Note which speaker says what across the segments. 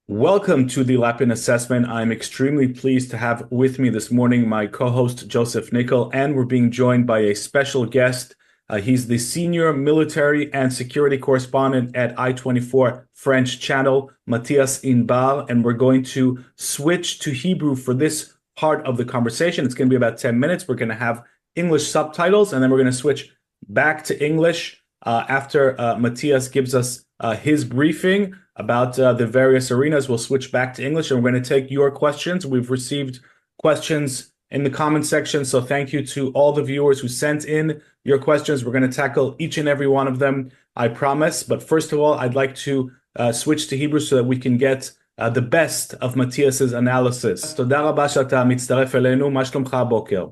Speaker 1: Welcome to the Lapin Assessment. I'm extremely pleased to have with me this morning my co-host Joseph Nickel, and we're being joined by a special guest. He's the senior military and security correspondent at I24 French channel, Matthias Inbar, and we're going to switch to Hebrew for this part of the conversation. It's going to be about 10 minutes. We're going to have English subtitles, and then we're going to switch back to English after Matthias gives us his briefing about the various arenas. We'll switch back to English and we're going to take your questions. We've received questions in the comment section, so thank you to all the viewers who sent in your questions. We're going to tackle each and every one of them, I promise. But first of all, I'd like to switch to Hebrew so that we can get the best of Matthias's analysis. תודה רבה שאתה מצטרף אלינו, מה שלומך הבוקר?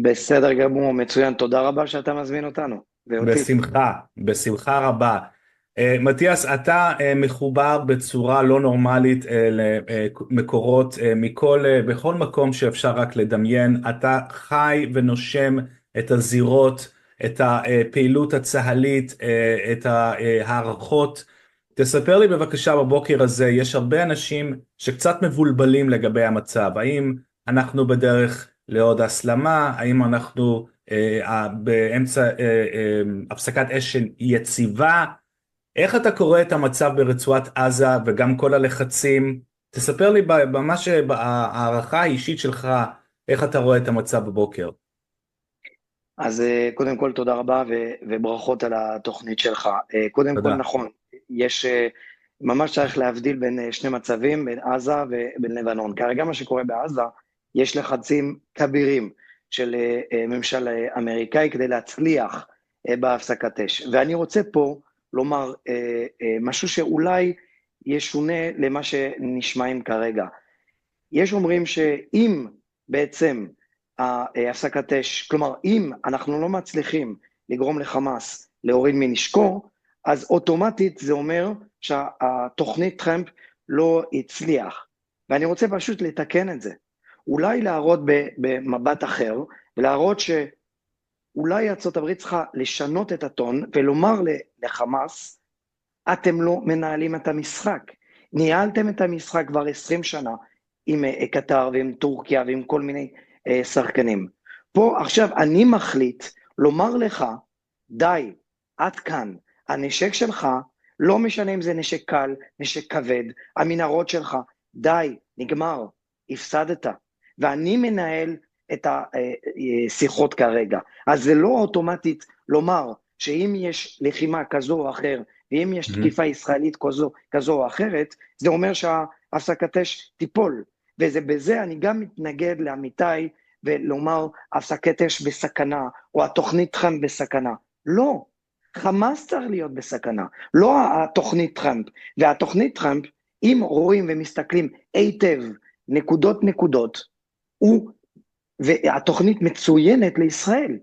Speaker 2: בסדר גמור, מצוין, תודה רבה שאתה מזמין אותנו.
Speaker 1: בשמחה רבה. מתיאס, אתה מחובר בצורה לא נורמלית למקורות בכל מקום שאפשר רק לדמיין. אתה חי ונושם את הזירות, את הפעילות הצהלית, את הערכות. תספר לי בבקשה בבוקר הזה, יש הרבה אנשים שקצת מבולבלים לגבי המצב. האם אנחנו בדרך לעוד הסלמה? האם אנחנו באמצע הפסקת אש יציבה? איך אתה קורא את המצב ברצועת עזה וגם כל הלחצים? תספר לי ממש בהערכה האישית שלך, איך אתה רואה את המצב בבוקר.
Speaker 2: אז קודם כל תודה רבה וברכות על התוכנית שלך. קודם כל נכון, יש ממש צריך להבדיל בין שני מצבים, בין עזה ובין לבנון. כרגע מה שקורה בעזה, יש לחצים כבירים של ממשל אמריקאי כדי להצליח בהפסקת אש. ואני רוצה פה לומר משהו שאולי ישונה למה שנשמעים כרגע. יש אומרים שאם בעצם הפסקת אש, כלומר אם אנחנו לא מצליחים לגרום לחמאס להוריד מנשקו, אז אוטומטית זה אומר שהתוכנית טראמפ לא הצליח. ואני רוצה פשוט לתקן את זה. אולי להראות במבט אחר, ולהראות שאולי ארצות הברית צריכה לשנות את הטון, ולומר לחמאס, אתם לא מנהלים את המשחק. ניהלתם את המשחק כבר 20 שנה, עם קטר ועם טורקיה ועם כל מיני שחקנים. פה עכשיו אני מחליט לומר לך, די, עד כאן, הנשק שלך, לא משנה אם זה נשק קל, נשק כבד, המנהרות שלך, די, נגמר, הפסדת. ואני מנהל את השיחות כרגע. אז זה לא אוטומטית לומר שאם יש לחימה כזו או אחר, ואם יש תקיפה ישראלית כזו או אחרת, זה אומר שהפסקת אש תיפול. ובזה אני גם מתנגד לעמיתי ולומר הפסקת אש בסכנה, או התוכנית טראמפ בסכנה. לא, חמאס צריך להיות בסכנה, לא התוכנית טראמפ. והתוכנית טראמפ, אם רואים ומסתכלים היטב נקודות, והתוכנית מצוינת לישראל.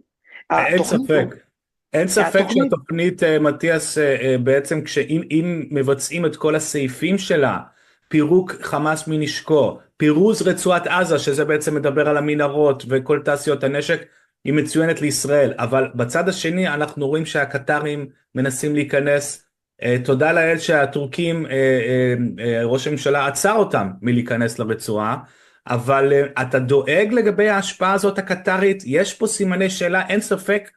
Speaker 1: אין ספק שהתוכנית, מתיאס, בעצם אם מבצעים את כל הסעיפים שלה, פירוק חמאס מנשקו, פירוז רצועת עזה, שזה בעצם מדבר על המנהרות וכל תעשיות הנשק, היא מצוינת לישראל. אבל בצד השני אנחנו רואים שהקטרים מנסים להיכנס, תודה לאל שהטורקים, ראש הממשלה עצר אותם מלהיכנס לרצועה, אבל אתה דואג לגבי ההשפעה הזאת הקטרית? יש פה סימני שאלה. אין ספק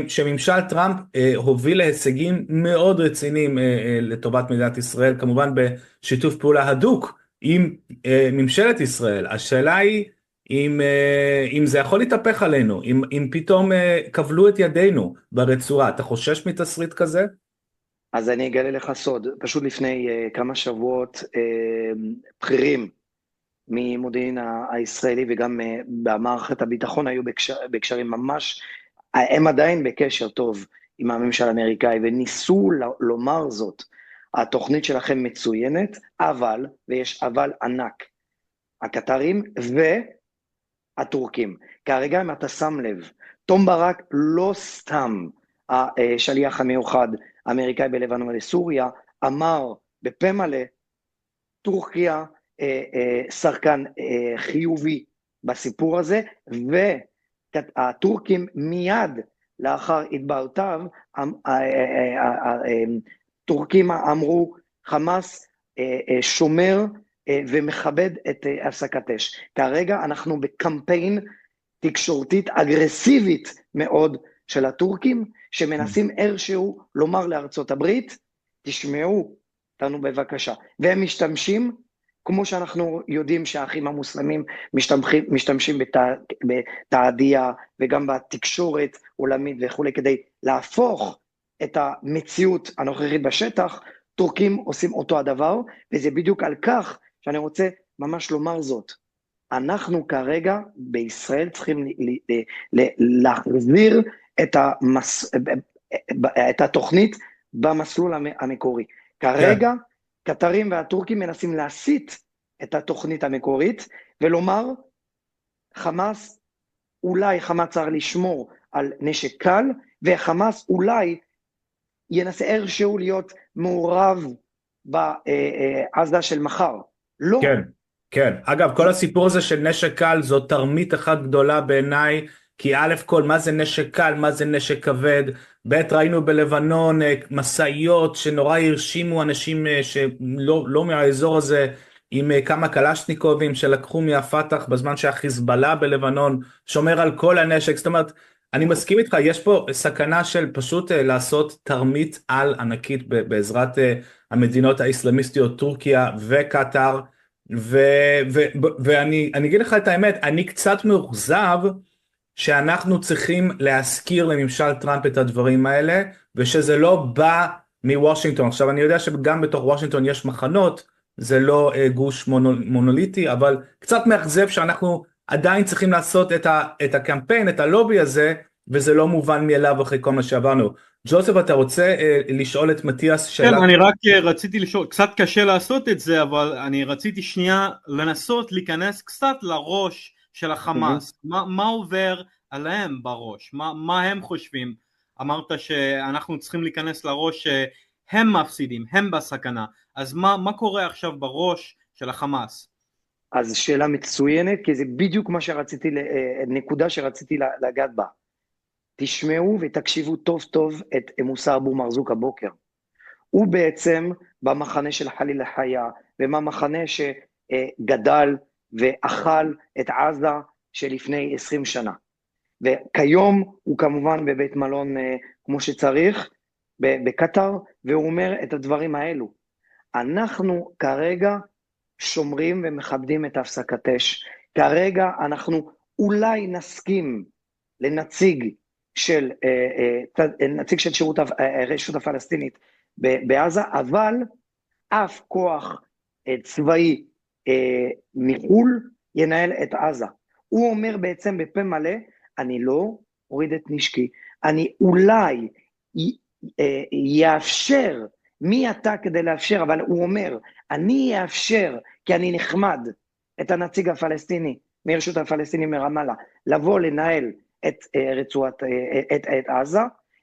Speaker 1: שממשל טראמפ הוביל להישגים מאוד רציניים לטובת מדינת ישראל, כמובן בשיתוף פעולה הדוק עם ממשלת ישראל. השאלה היא אם זה יכול להתהפך עלינו, אם פתאום קבלו את ידינו ברצועה. אתה חושש מתסריט כזה?
Speaker 2: אז אני אגלה לך סוד. פשוט לפני כמה שבועות בכירים ממודיעין הישראלי וגם במערכת הביטחון היו בקשרים ממש, הם עדיין בקשר טוב עם הממשל האמריקאי, וניסו לומר זאת, התוכנית שלכם מצוינת, אבל, ויש אבל ענק, הקטרים והטורקים. כרגע אם אתה שם לב, תום ברק לא סתם השליח המיוחד האמריקאי בלבנון ולסוריה, אמר בפה מלא, טורקיה שחקן חיובי בסיפור הזה, והטורקים מיד לאחר התבעותיו, טורקים אמרו, חמאס שומר ומכבד את הפסקת אש. כרגע אנחנו בקמפיין תקשורתית אגרסיבית מאוד של הטורקים, שמנסים איכשהו לומר לארצות הברית, תשמעו אותנו בבקשה. והם משתמשים, כמו שאנחנו יודעים שהאחים המוסלמים משתמשים בתעדיה וגם בתקשורת עולמית וכו', כדי להפוך את המציאות הנוכחית בשטח, טורקים עושים אותו הדבר, וזה בדיוק על כך שאני רוצה ממש לומר זאת. אנחנו כרגע בישראל צריכים להחזיר את התוכנית במסלול המקורי. כרגע קטרים והטורקים מנסים להסיט את התוכנית המקורית, ולומר, חמאס, אולי חמאס צריך לשמור על נשק קל, וחמאס אולי ינסה איכשהו להיות מעורב בעזה של מחר. לא.
Speaker 1: כן, כן. אגב, כל הסיפור הזה של נשק קל זו תרמית אחת גדולה בעיניי, כי א' כל, מה זה נשק קל, מה זה נשק כבד? ב' ראינו בלבנון מסעיות שנורא הרשימו אנשים שלא מהאזור הזה, עם כמה קלשניקובים שלקחו מהפתח בזמן שהחיזבאללה בלבנון שומר על כל הנשק. זאת אומרת, אני מסכים איתך, יש פה סכנה של פשוט לעשות תרמית על ענקית בעזרת המדינות האסלאמיסטיות, טורקיה וקטר, ואני אגיד לך את האמת, אני קצת מאוכזב שאנחנו צריכים להזכיר לממשל טראמפ את הדברים האלה, ושזה לא בא מוושינגטון. עכשיו אני יודע שגם בתוך וושינגטון יש מחנות, זה לא גוש מונוליטי, אבל קצת מאכזב שאנחנו עדיין צריכים לעשות את הקמפיין, את הלובי הזה, וזה לא מובן מאליו אחרי כל מה שעברנו. ג'וזף, אתה רוצה לשאול את מתיאס שאלה?
Speaker 3: כן, אני רק רציתי לשאול, קצת קשה לעשות את זה, אבל אני רציתי שנייה לנסות להיכנס קצת לראש של החמאס. מה עובר עליהם בראש? מה הם חושבים? אמרת שאנחנו צריכים להיכנס לראש שהם מפסידים, הם בסכנה. אז מה קורה עכשיו בראש של החמאס?
Speaker 2: אז שאלה מצוינת, כי זה בדיוק מה שרציתי, נקודה שרציתי לגעת בה. תשמעו ותקשיבו טוב טוב את מוסא אבו מרזוק הבוקר. הוא בעצם במחנה של חליל החיה, ובמחנה שגדל ואכל את עזה שלפני 20 שנה. וכיום הוא כמובן בבית מלון כמו שצריך, בקטר, והוא אומר את הדברים האלו. אנחנו כרגע שומרים ומכבדים את הפסקת אש. כרגע אנחנו אולי נסכים לנציג של שירות הרשות הפלסטינית בעזה, אבל אף כוח צבאי מחול ינהל את עזה. הוא אומר בעצם בפה מלא, אני לא אוריד את נשקי, אני אולי יאפשר, מי אתה כדי לאפשר, אבל הוא אומר, אני אאפשר, כי אני נחמד, את הנציג הפלסטיני, מרשות הפלסטיני מרמאללה, לבוא לנהל את רצועת, את עזה,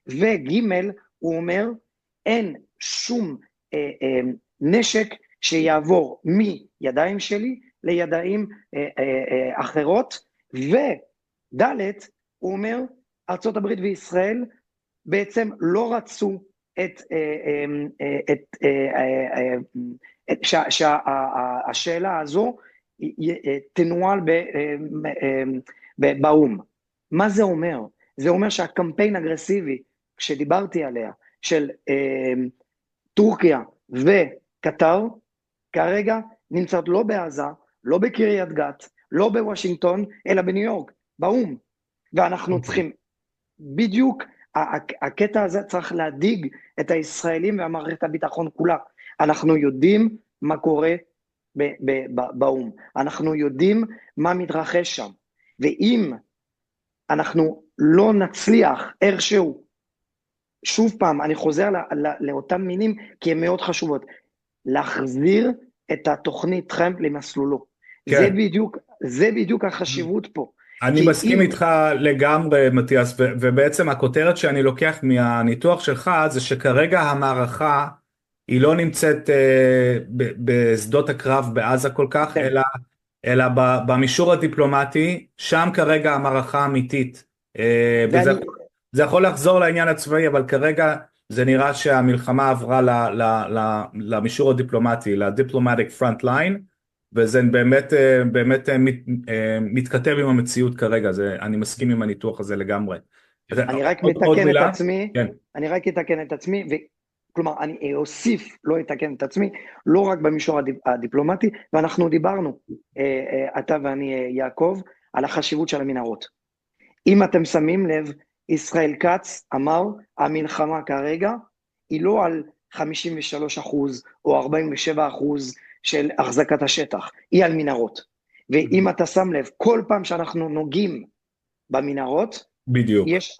Speaker 2: וגימל, הוא אומר, אין שום נשק שיעבור מידיים שלי לידיים אחרות, ודלת, הוא אומר, ארצות הברית וישראל בעצם לא רצו שהשאלה הזו תנוהל באום. מה זה אומר? זה אומר שהקמפיין אגרסיבי, שדיברתי עליה, של טורקיה וקטר, כרגע נמצאת לא בעזה, לא בקריית גת, לא בוושינגטון, אלא בניו יורק, באום. ואנחנו צריכים, בדיוק הקטע הזה צריך להדיג את הישראלים והמערכת הביטחון כולה. אנחנו יודעים מה קורה באום. אנחנו יודעים מה מתרחש שם. ואם אנחנו לא נצליח איכשהו, שוב פעם, אני חוזר לאותן מינים, כי הן מאוד חשובות, להחזיר את התוכנית טראמפ למסלולו. כן. זה בדיוק החשיבות פה.
Speaker 1: אני מסכים איתך לגמרי, מתיאס, ובעצם הכותרת שאני לוקח מהניתוח שלך, זה שכרגע המערכה היא לא נמצאת בשדות הקרב בעזה כל כך, אלא במישור הדיפלומטי, שם כרגע המערכה האמיתית. זה יכול לחזור לעניין הצבאי, אבל כרגע זה נראה שהמלחמה עברה למישור הדיפלומטי, לדיפלומטיק פרונט ליין, וזה באמת מתכתב עם המציאות כרגע, אני מסכים עם הניתוח הזה לגמרי.
Speaker 2: אני רק
Speaker 1: עוד
Speaker 2: מתקן את
Speaker 1: מילה?
Speaker 2: עצמי,
Speaker 1: כן.
Speaker 2: אני רק אתקן את עצמי, כלומר, אני אוסיף, לא אתקן את עצמי, לא רק במישור הדיפלומטי, ואנחנו דיברנו, אתה ואני, יעקב, על החשיבות של המנהרות. אם אתם שמים לב, ישראל כץ אמר, המלחמה כרגע היא לא על 53% או 47% של החזקת השטח, היא על מנהרות. ואם אתה שם לב, כל פעם שאנחנו נוגעים במנהרות,
Speaker 1: בדיוק.
Speaker 2: יש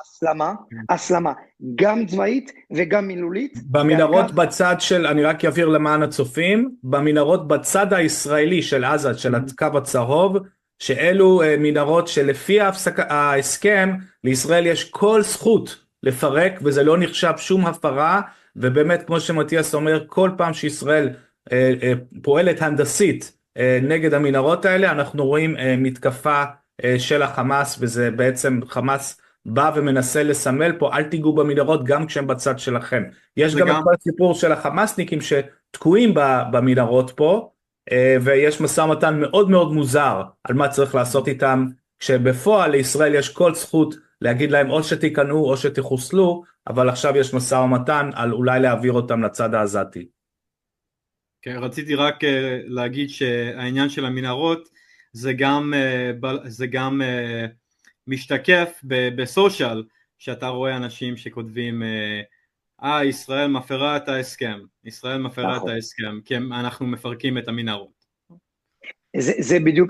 Speaker 2: הסלמה, גם צבאית וגם מילולית.
Speaker 1: במנהרות בצד של, אני רק אבהיר למען הצופים, במנהרות בצד הישראלי של עזה, של הקו הצהוב, שאלו מנהרות שלפי ההסכם, לישראל יש כל זכות לפרק, וזה לא נחשב שום הפרה, ובאמת כמו שמתיאס אומר, כל פעם שישראל פועלת הנדסית נגד המנהרות האלה, אנחנו רואים מתקפה של החמאס, וזה בעצם חמאס בא ומנסה לסמל פה, אל תיגעו במנהרות גם כשהם בצד שלכם. יש גם את כל הסיפור של החמאסניקים שתקועים במנהרות פה, ויש משא ומתן מאוד מאוד מוזר על מה צריך לעשות איתם, כשבפועל לישראל יש כל זכות להגיד להם או שתיכנעו או שתחוסלו, אבל עכשיו יש משא ומתן על אולי להעביר אותם לצד העזתי.
Speaker 3: כן, רציתי רק להגיד שהעניין של המנהרות זה גם משתקף בסושיאל, שאתה רואה אנשים שכותבים ישראל מפרה את ההסכם, ישראל מפרה את ההסכם, כי אנחנו מפרקים את המנהרות.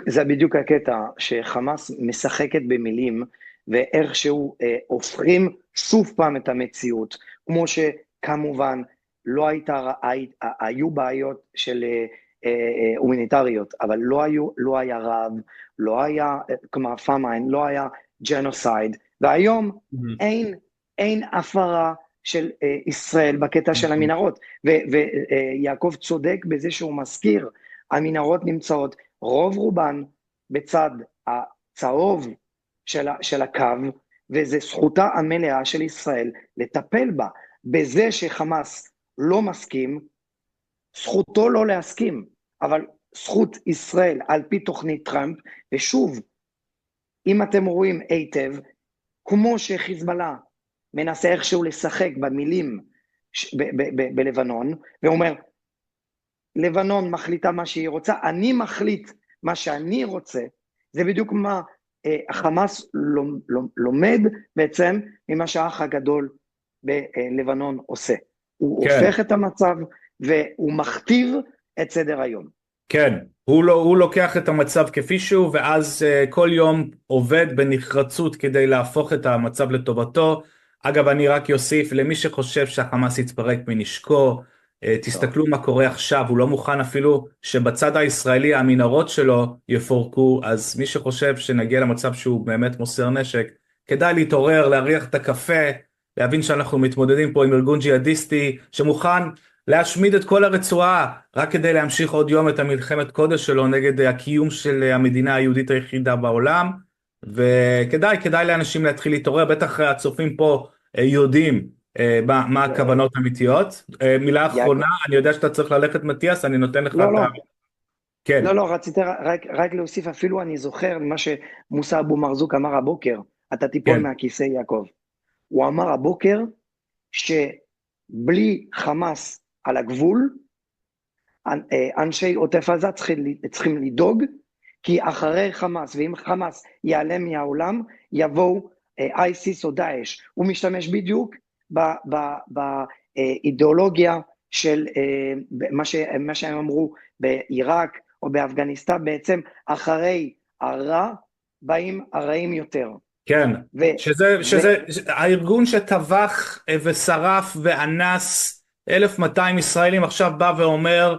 Speaker 2: זה בדיוק הקטע שחמאס משחקת במילים, ואיכשהו הופכים שוב פעם את המציאות, כמו שכמובן היו בעיות של הומניטריות, אבל לא היה רב, לא היה כמו פאמיין, לא היה ג'נוסייד, והיום אין הפרה של ישראל בקטע של המנהרות, ויעקב צודק בזה שהוא מזכיר, המנהרות נמצאות רוב רובן בצד הצהוב של הקו, וזה זכותה המלאה של ישראל לטפל בה. בזה שחמאס לא מסכים, זכותו לא להסכים, אבל זכות ישראל על פי תוכנית טראמפ, ושוב, אם אתם רואים היטב, כמו שחיזבאללה מנסה איכשהו לשחק במילים בלבנון, ואומר, לבנון מחליטה מה שהיא רוצה, אני מחליט מה שאני רוצה, זה בדיוק מה החמאס לומד בעצם ממה שהאח הגדול בלבנון עושה. הוא הופך את המצב והוא מכתיב את סדר היום.
Speaker 1: כן, הוא לוקח את המצב כפי שהוא, ואז כל יום עובד בנחרצות כדי להפוך את המצב לטובתו. אגב, אני רק יוסיף, למי שחושב שהחמאס יתפרק מנשקו, תסתכלו מה קורה עכשיו, הוא לא מוכן אפילו שבצד הישראלי המנהרות שלו יפורקו, אז מי שחושב שנגיע למצב שהוא באמת מוסר נשק, כדאי להתעורר, להריח את הקפה, להבין שאנחנו מתמודדים פה עם ארגון ג'יהאדיסטי שמוכן להשמיד את כל הרצועה, רק כדי להמשיך עוד יום את המלחמת קודש שלו נגד הקיום של המדינה היהודית היחידה בעולם, וכדאי לאנשים להתחיל להתעורר, בטח הצופים פה יודעים מה הכוונות האמיתיות. מילה אחרונה, אני יודע שאתה צריך ללכת מתיאס, אני נותן לך כן.
Speaker 2: לא, רציתי רק להוסיף, אפילו אני זוכר מה שמוסא אבו מרזוק אמר הבוקר, אתה תיפול מהכיסא יעקב. הוא אמר הבוקר שבלי חמאס על הגבול, אנשי עוטף עזה צריכים לדאוג, כי אחרי חמאס, ואם חמאס ייעלם מהעולם, יבואו אייסיס או דאעש. הוא משתמש בדיוק באידיאולוגיה של מה שהם אמרו בעיראק או באפגניסטן, בעצם אחרי הרע באים הרעים יותר.
Speaker 1: כן, שזה הארגון שטבח ושרף ואנס 1200 ישראלים, עכשיו בא ואומר,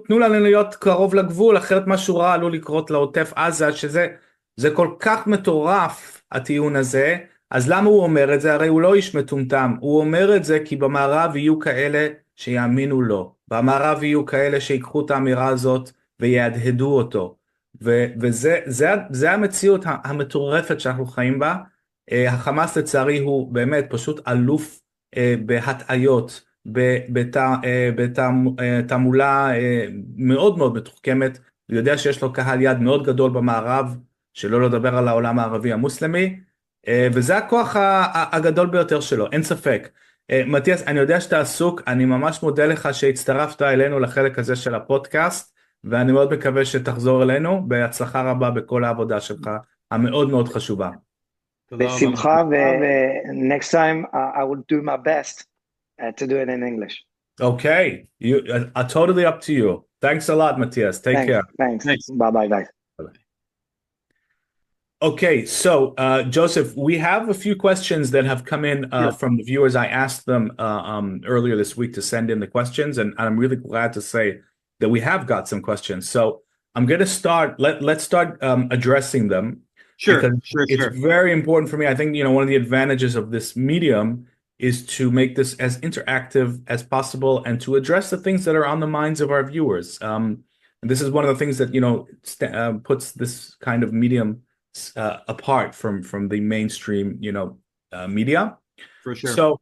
Speaker 1: תנו לנו להיות קרוב לגבול, אחרת משהו רע עלול לקרות לעוטף עזה, שזה כל כך מטורף הטיעון הזה. אז למה הוא אומר את זה? הרי הוא לא איש מטומטם, הוא אומר את זה כי במערב יהיו כאלה שיאמינו לו, במערב יהיו כאלה שיקחו את האמירה הזאת ויהדהדו אותו, וזה המציאות המטורפת שאנחנו חיים בה. החמאס לצערי הוא באמת פשוט אלוף בהטעיות, בתעמולה מאוד מאוד מתוחכמת. הוא יודע שיש לו קהל יד מאוד גדול במערב, שלא לדבר על העולם הערבי המוסלמי, וזה הכוח הגדול ביותר שלו, אין ספק. מתיאס, אני יודע שאתה עסוק, אני ממש מודה לך שהצטרפת אלינו לחלק הזה של הפודקאסט, ואני מאוד מקווה שתחזור אלינו, בהצלחה רבה בכל העבודה שלך, המאוד מאוד חשובה.
Speaker 2: בשמחה, ו-next time I will do my best to do it in English.
Speaker 1: Okay, totally up to you. Thanks a lot, Matthias. Take care.
Speaker 2: Thanks. Bye-bye, guys.
Speaker 1: Okay, so Joseph, we have a few questions that have come in from the viewers. I asked them earlier this week to send in the questions, and I'm really glad to say that we have got some questions. So I'm going to start. Let's start addressing them.
Speaker 3: Sure.
Speaker 1: It's very important for me. I think one of the advantages of this medium is to make this as interactive as possible and to address the things that are on the minds of our viewers. And this is one of the things that puts this kind of medium apart from the mainstream media.
Speaker 3: For sure.
Speaker 1: So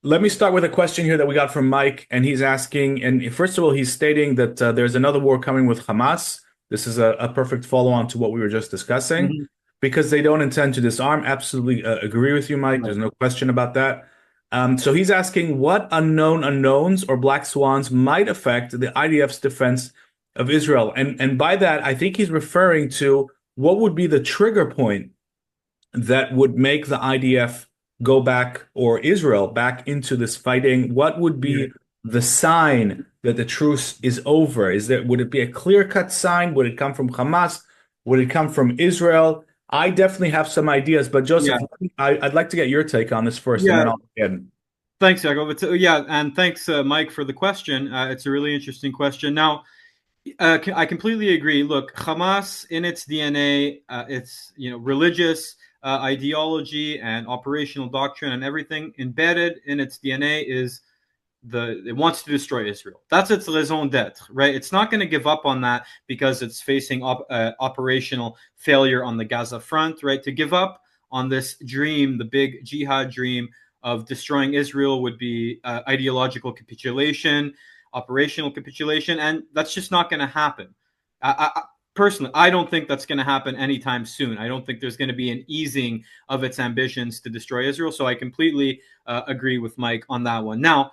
Speaker 1: let me start with a question here that we got from Mike, and he's asking, and first of all, he's stating that there's another war coming with Hamas. This is a perfect follow-on to what we were just discussing, because they don't intend to disarm. Absolutely agree with you, Mike. Right. There's no question about that. So he's asking what unknown unknowns or black swans might affect the IDF's defense of Israel. And by that, I think he's referring to what would be the trigger point that would make the IDF go back, or Israel back into this fighting. What would be the sign that the truce is over? Would it be a clear-cut sign? Would it come from Hamas? Would it come from Israel? I definitely have some ideas, but Joseph, I'd like to get your take on this first, and then I'll begin.
Speaker 3: Thanks, Yaakov. And thanks, Mike, for the question. It's a really interesting question. Now, I completely agree. Look, Hamas, in its DNA, its religious ideology and operational doctrine and everything embedded in its DNA is it wants to destroy Israel. That's its raison d'être, right? It's not going to give up on that because it's facing operational failure on the Gaza front, right? To give up on this dream, the big jihad dream of destroying Israel, would be ideological capitulation, operational capitulation, and that's just not going to happen. Personally, I don't think that's going to happen anytime soon. I don't think there's going to be an easing of its ambitions to destroy Israel. So I completely agree with Mike on that one. Now,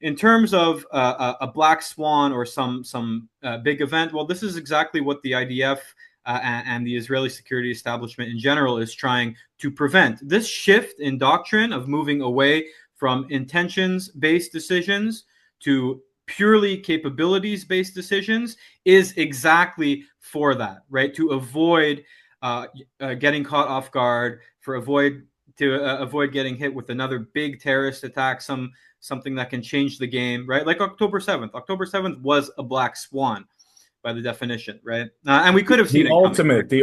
Speaker 3: in terms of a black swan or some big event, well, this is exactly what the IDF and the Israeli security establishment in general is trying to prevent. This shift in doctrine of moving away from intentions-based decisions to purely capabilities-based decisions is exactly for that, right? To avoid getting caught off guard, avoid getting hit with another big terrorist attack, something that can change the game, right? Like October 7th. October 7th was a black swan by the definition, right? And we could have seen
Speaker 1: the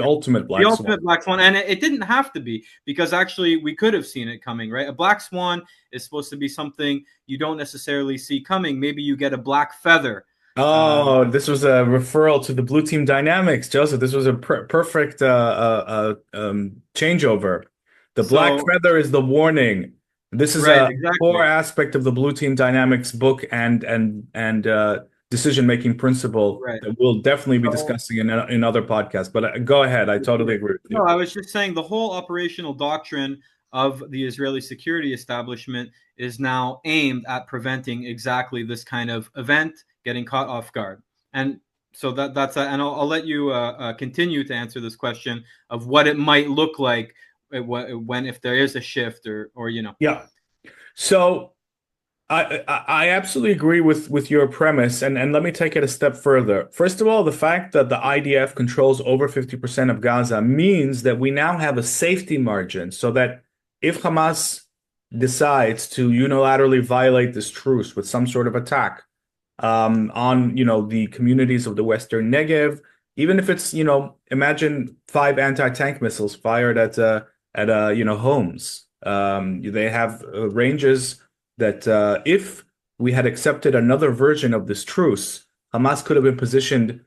Speaker 1: ultimate black
Speaker 3: swan. And it didn't have to be, because actually we could have seen it coming, right? A black swan is supposed to be something you don't necessarily see coming. Maybe you get a black feather.
Speaker 1: Oh, this was a referral to the blue team dynamics, Joseph. This was a perfect changeover. The black feather is the warning. This is a core aspect of the blue team dynamics book and decision-making principle that we'll definitely be discussing in other podcasts. But go ahead. I totally agree with you.
Speaker 3: No, I was just saying the whole operational doctrine of the Israeli security establishment is now aimed at preventing exactly this kind of event, getting caught off guard. And so that's and I'll let you continue to answer this question of what it might look like if there is a shift or.
Speaker 1: Yeah. So I absolutely agree with your premise, and let me take it a step further. First of all, the fact that the IDF controls over 50% of Gaza means that we now have a safety margin, so that if Hamas decides to unilaterally violate this truce with some sort of attack on the communities of the Western Negev, even if it's imagine 5 anti-tank missiles fired at homes. They have ranges that if we had accepted another version of this truce, Hamas could have been positioned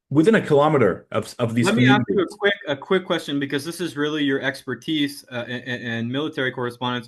Speaker 1: within a kilometer of these communities.
Speaker 3: Let me ask you a quick question, because this is really your expertise in military correspondence.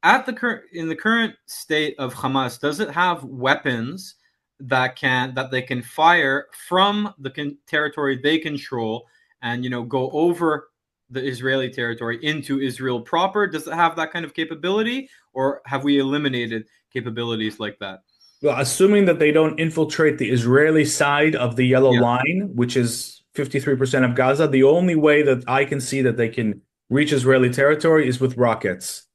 Speaker 3: in the current state of Hamas, does it have weapons that they can fire from the territory they control and go over the Israeli territory into Israel proper? Does it have that kind of capability, or have we eliminated capabilities like that?
Speaker 1: Well, assuming that they don't infiltrate the Israeli side of the yellow line, which is 53% of Gaza, the only way that I can see that they can reach Israeli territory is with rockets.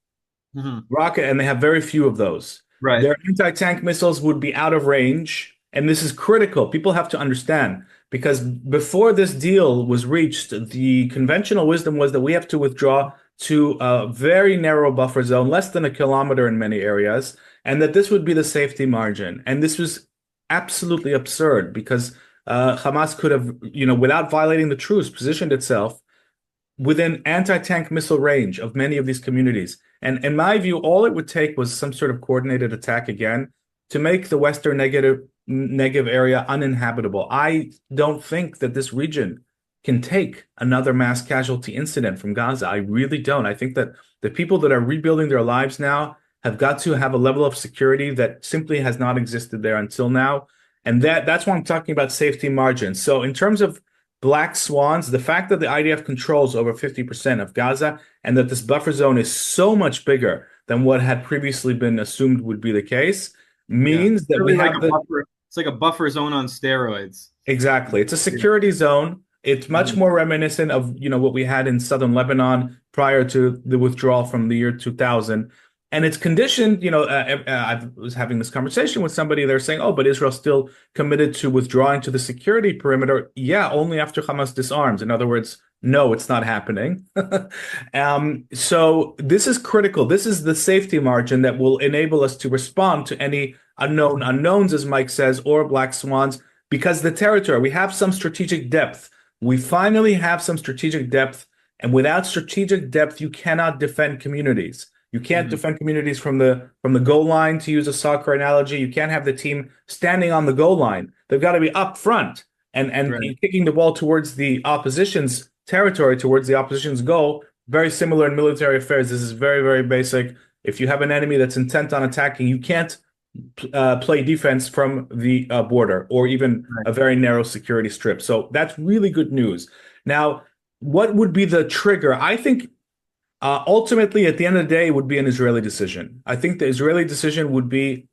Speaker 1: Rocket, and they have very few of those.
Speaker 3: Right.
Speaker 1: Their anti-tank missiles would be out of range, and this is critical. People have to understand, because before this deal was reached, the conventional wisdom was that we have to withdraw to a very narrow buffer zone, less than a kilometer in many areas, and that this would be the safety margin. And this was absolutely absurd, because Hamas could have, without violating the truce, positioned itself within anti-tank missile range of many of these communities. And in my view, all it would take was some sort of coordinated attack again to make the Western Negev area uninhabitable. I don't think that this region can take another mass casualty incident from Gaza. I really don't. I think that the people that are rebuilding their lives now have got to have a level of security that simply has not existed there until now. And that's why I'm talking about safety margins. So in terms of black swans, the fact that the IDF controls over 50% of Gaza and that this buffer zone is so much bigger than what had previously been assumed would be the case means that we have
Speaker 3: it's like a buffer zone on steroids.
Speaker 1: Exactly. It's a security zone. It's much more reminiscent of, what we had in southern Lebanon prior to the withdrawal from the year 2000. And it's conditioned, I was having this conversation with somebody. They're saying, oh, but Israel's still committed to withdrawing to the security perimeter. Yeah, only after Hamas disarms. In other words, no, it's not happening. So this is critical. This is the safety margin that will enable us to respond to any unknown unknowns, as Mike says, or black swans, because the territory, we have some strategic depth. We finally have some strategic depth. And without strategic depth, you cannot defend communities. You can't defend communities from the goal line, to use a soccer analogy. You can't have the team standing on the goal line. They've got to be up front and kicking the ball towards the opposition's territory, towards the opposition's goal. Very similar in military affairs. This is very, very basic. If you have an enemy that's intent on attacking, you can't play defense from the border or even a very narrow security strip. So that's really good news. Now, what would be the trigger? I think ultimately, at the end of the day, it would be an Israeli decision. I think the Israeli decision would be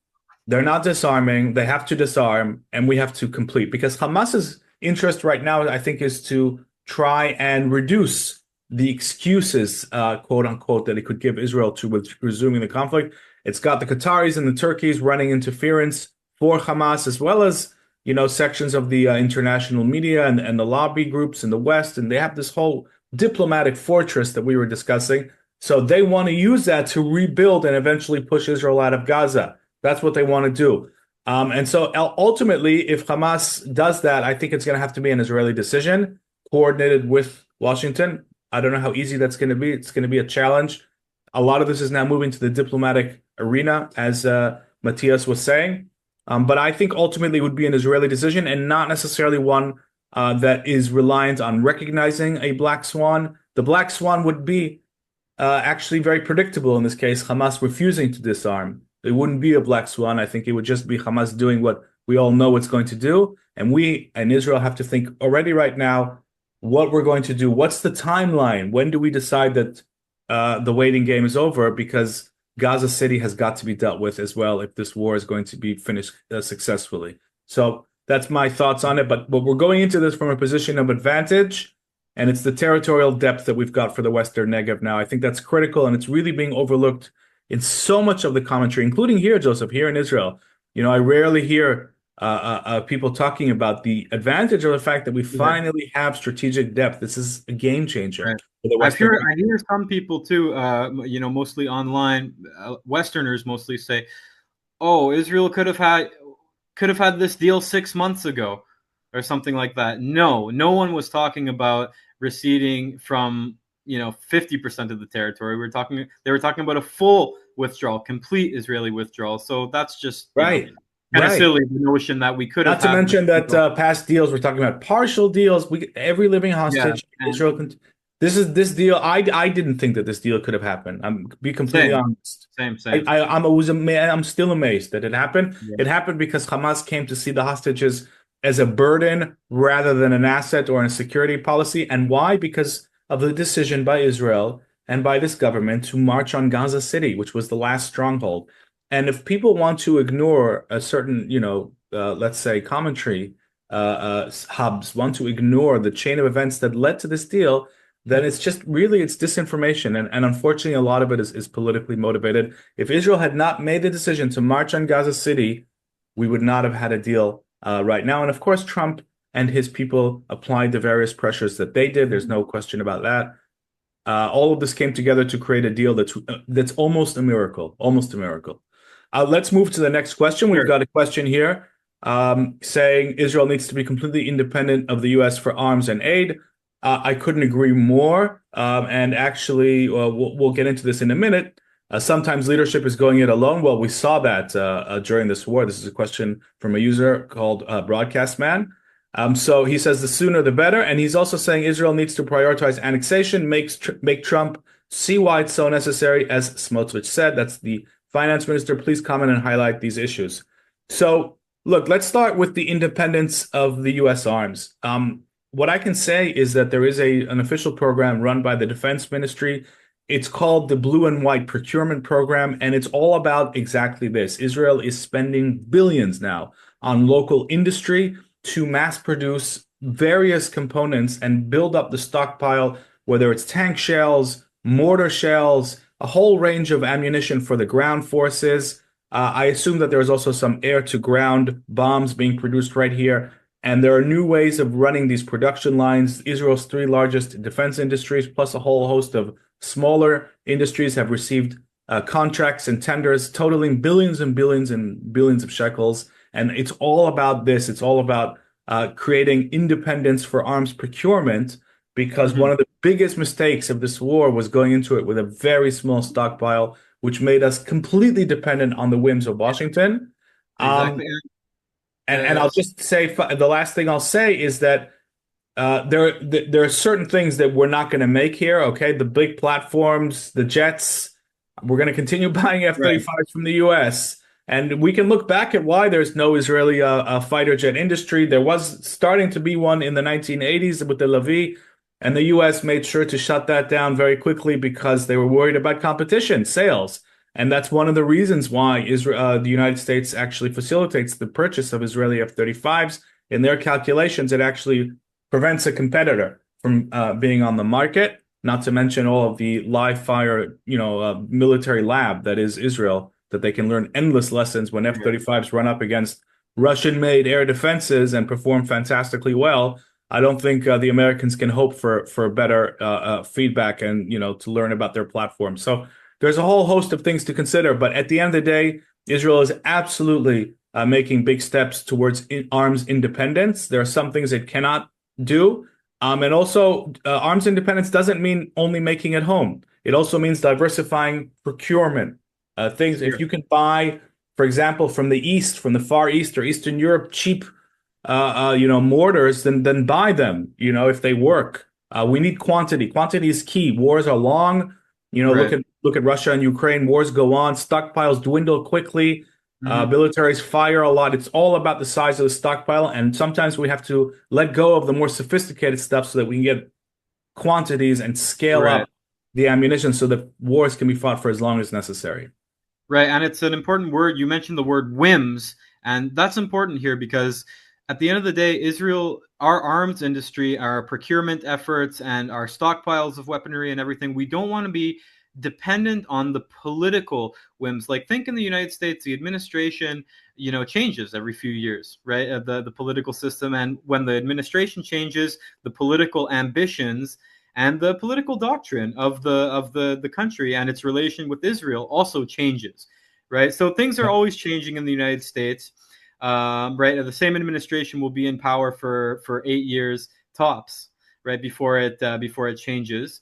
Speaker 1: they're not disarming, they have to disarm, and we have to complete. Because Hamas's interest right now, I think, is to try and reduce the excuses, quote unquote, that it could give Israel to resuming the conflict. It's got the Qataris and the Turkeys running interference for Hamas, as well as, sections of the international media and the lobby groups in the West. And they have this whole diplomatic fortress that we were discussing. So they want to use that to rebuild and eventually push Israel out of Gaza. That's what they want to do. And so ultimately, if Hamas does that, I think it's going to have to be an Israeli decision coordinated with Washington. I don't know how easy that's going to be. It's going to be a challenge. A lot of this is now moving to the diplomatic arena, as Matthias was saying. But I think ultimately it would be an Israeli decision and not necessarily one that is reliant on recognizing a black swan. The black swan would be actually very predictable in this case, Hamas refusing to disarm. It wouldn't be a black swan. I think it would just be Hamas doing what we all know it's going to do. And we and Israel have to think already right now what we're going to do. What's the timeline? When do we decide that the waiting game is over? Because Gaza City has got to be dealt with as well if this war is going to be finished successfully. So that's my thoughts on it. But we're going into this from a position of advantage, and it's the territorial depth that we've got for the Western Negev now. I think that's critical, and it's really being overlooked in so much of the commentary, including here, Joseph, here in Israel. I rarely hear people talking about the advantage of the fact that we finally have strategic depth. This is a game changer.
Speaker 3: Right.
Speaker 1: For the Western
Speaker 3: I hear some people too, mostly online, Westerners mostly say, "Oh, Israel could have had this deal 6 months ago," or something like that. No one was talking about receding from 50% of the territory. They were talking about a full withdrawal, complete Israeli withdrawal. So that's just
Speaker 1: right.
Speaker 3: Kind of silly, the notion that we could have.
Speaker 1: Not to mention that past deals, we're talking about partial deals. Every living hostage, Israel can. this deal. I didn't think that this deal could have happened. I'm be completely honest.
Speaker 3: Same.
Speaker 1: I'm still amazed that it happened.
Speaker 3: Yeah.
Speaker 1: It happened because Hamas came to see the hostages as a burden rather than an asset or a security policy. And why? Because of the decision by Israel and by this government to march on Gaza City, which was the last stronghold. And if people want to ignore a certain, let's say commentary, hubs want to ignore the chain of events that led to this deal, then it's just really it's disinformation. And unfortunately, a lot of it is politically motivated. If Israel had not made the decision to march on Gaza City, we would not have had a deal right now. And of course, Trump and his people applied the various pressures that they did. There's no question about that. All of this came together to create a deal that's almost a miracle, almost a miracle. Let's move to the next question. We've got a question here saying Israel needs to be completely independent of the U.S. for arms and aid. I couldn't agree more. And actually, we'll get into this in a minute. Sometimes leadership is going it alone. Well, we saw that during this war. This is a question from a user called Broadcast Man. So he says the sooner the better. And he's also saying Israel needs to prioritize annexation, make Trump see why it's so necessary, as Smotrich said. That's the finance minister. Please comment and highlight these issues. So look, let's start with the independence of the U.S. arms. What I can say is that there is an official program run by the Defense Ministry. It's called the Blue and White Procurement Program, and it's all about exactly this. Israel is spending billions now on local industry to mass produce various components and build up the stockpile, whether it's tank shells, mortar shells, a whole range of ammunition for the ground forces. I assume that there is also some air-to-ground bombs being produced right here. And there are new ways of running these production lines. Israel's three largest defense industries, plus a whole host of smaller industries, have received contracts and tenders totaling billions and billions and billions of shekels. And it's all about this. It's all about creating independence for arms procurement, because one of the biggest mistakes of this war was going into it with a very small stockpile, which made us completely dependent on the whims of Washington.
Speaker 3: Exactly.
Speaker 1: And I'll just say the last thing I'll say is that there are certain things that we're not going to make here. Okay, the big platforms, the jets, we're going to continue buying F-35s from the U.S. And we can look back at why there's no Israeli fighter jet industry. There was starting to be one in the 1980s with the Levi, and the U.S. made sure to shut that down very quickly because they were worried about competition, sales. And that's one of the reasons why the United States actually facilitates the purchase of Israeli F-35s. In their calculations, it actually prevents a competitor from being on the market, not to mention all of the live fire, military lab that is Israel, that they can learn endless lessons when F-35s run up against Russian-made air defenses and perform fantastically well. I don't think the Americans can hope for better feedback and, to learn about their platform. So there's a whole host of things to consider, but at the end of the day, Israel is absolutely making big steps towards arms independence. There are some things it cannot do. And also, arms independence doesn't mean only making it home. It also means diversifying procurement. Things, if you can buy, for example, from the East, from the Far East or Eastern Europe, cheap, mortars, then buy them, if they work. We need quantity. Quantity is key. Wars are long. Look at Russia and Ukraine. Wars go on. Stockpiles dwindle quickly. Militaries fire a lot. It's all about the size of the stockpile. And sometimes we have to let go of the more sophisticated stuff so that we can get quantities and scale up the ammunition so that wars can be fought for as long as necessary.
Speaker 3: Right. And it's an important word. You mentioned the word whims. And that's important here because at the end of the day, Israel, our arms industry, our procurement efforts, and our stockpiles of weaponry and everything, we don't want to be dependent on the political whims. Like, think in the United States, the administration, changes every few years, right? The political system. And when the administration changes, the political ambitions and the political doctrine of the country and its relation with Israel also changes, right? So things are always changing in the United States. Right, the same administration will be in power for 8 years tops, right, before it changes.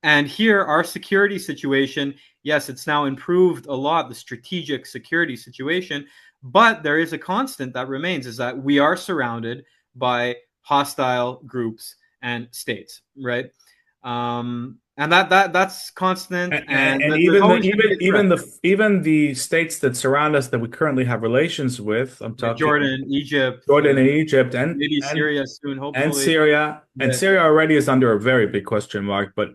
Speaker 3: And here, our security situation, yes, it's now improved a lot, the strategic security situation, but there is a constant that remains, is that we are surrounded by hostile groups and states, right? And that's constant, and
Speaker 1: even the states that surround us that we currently have relations with. I'm talking
Speaker 3: Jordan, Egypt,
Speaker 1: and Egypt,
Speaker 3: maybe Syria soon, hopefully,
Speaker 1: and Syria. And Syria already is under a very big question mark. But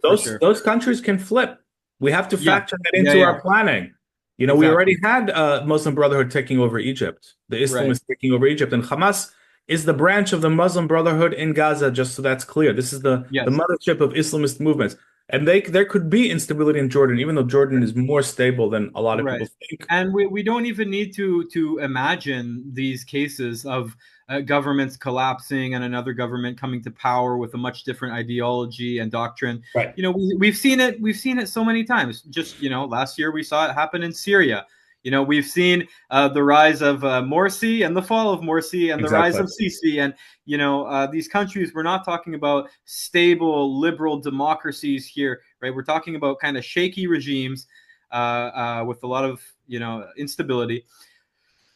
Speaker 1: those countries can flip. We have to factor that into our planning. We already had Muslim Brotherhood taking over Egypt, the Islamists taking over Egypt, and Hamas is the branch of the Muslim Brotherhood in Gaza, just so that's clear. This is the mothership of Islamist movements. And there could be instability in Jordan, even though Jordan is more stable than a lot of people think.
Speaker 3: And we don't even need to imagine these cases of governments collapsing and another government coming to power with a much different ideology and doctrine.
Speaker 1: Right.
Speaker 3: We've seen it so many times. Just last year we saw it happen in Syria. We've seen the rise of Morsi and the fall of Morsi and the rise of Sisi. And, these countries, we're not talking about stable liberal democracies here, right? We're talking about kind of shaky regimes with a lot of, instability.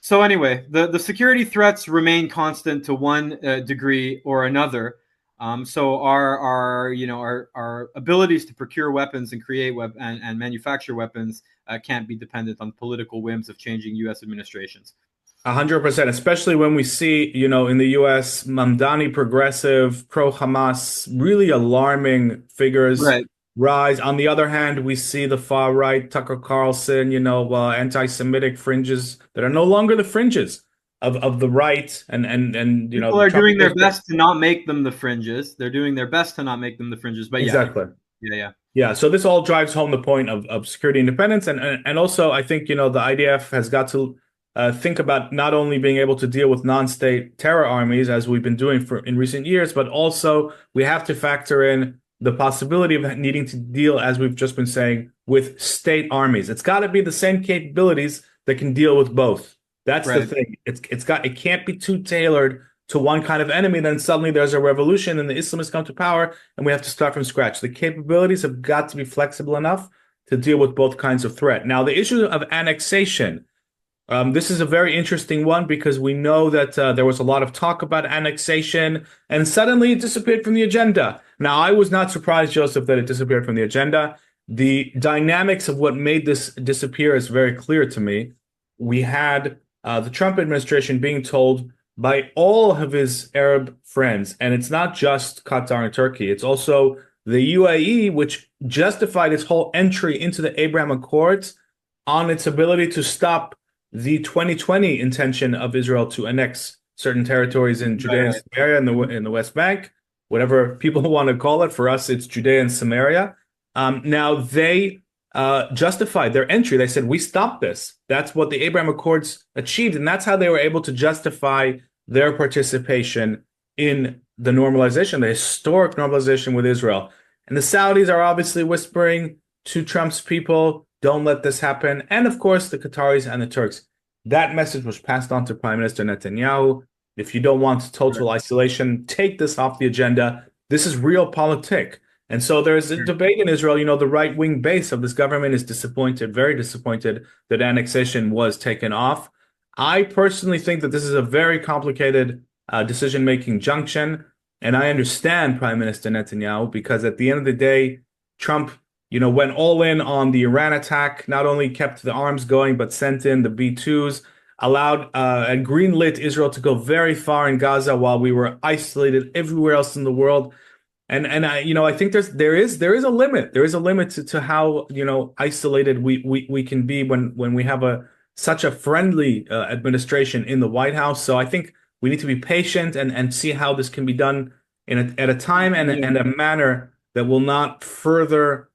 Speaker 3: So anyway, the security threats remain constant to one degree or another. So our abilities to procure weapons and create and manufacture weapons can't be dependent on political whims of changing U.S. administrations.
Speaker 1: 100%, especially when we see, in the U.S., Mamdani progressive, pro-Hamas, really alarming figures rise. On the other hand, we see the far right, Tucker Carlson, anti-Semitic fringes that are no longer the fringes of the right, and
Speaker 3: people are doing their best to not make them the fringes. They're doing their best to not make them the fringes. But
Speaker 1: yeah. So this all drives home the point of security independence, and also I think the IDF has got to think about not only being able to deal with non-state terror armies as we've been doing in recent years, but also we have to factor in the possibility of needing to deal, as we've just been saying, with state armies. It's got to be the same capabilities that can deal with both. That's the thing. It can't be too tailored to one kind of enemy. Then suddenly there's a revolution and the Islamists come to power and we have to start from scratch. The capabilities have got to be flexible enough to deal with both kinds of threat. Now, the issue of annexation, this is a very interesting one because we know that there was a lot of talk about annexation and suddenly it disappeared from the agenda. Now, I was not surprised, Joseph, that it disappeared from the agenda. The dynamics of what made this disappear is very clear to me. We had the Trump administration being told by all of his Arab friends, and it's not just Qatar and Turkey, it's also the UAE, which justified its whole entry into the Abraham Accords on its ability to stop the 2020 intention of Israel to annex certain territories in Judea and Samaria in the West Bank, whatever people want to call it. For us, it's Judea and Samaria. Now, they justified their entry. They said, we stopped this. That's what the Abraham Accords achieved. And that's how they were able to justify their participation in the normalization, the historic normalization with Israel. And the Saudis are obviously whispering to Trump's people, don't let this happen. And of course, the Qataris and the Turks. That message was passed on to Prime Minister Netanyahu. If you don't want total isolation, take this off the agenda. This is realpolitik. And so there's a debate in Israel. The right-wing base of this government is disappointed, very disappointed that annexation was taken off. I personally think that this is a very complicated decision-making junction. And I understand Prime Minister Netanyahu because at the end of the day, Trump, went all in on the Iran attack, not only kept the arms going, but sent in the B-2s, allowed and greenlit Israel to go very far in Gaza while we were isolated everywhere else in the world. And I think there is a limit. There is a limit to how isolated we can be when we have such a friendly administration in the White House. So I think we need to be patient and see how this can be done at a time and a manner that will not further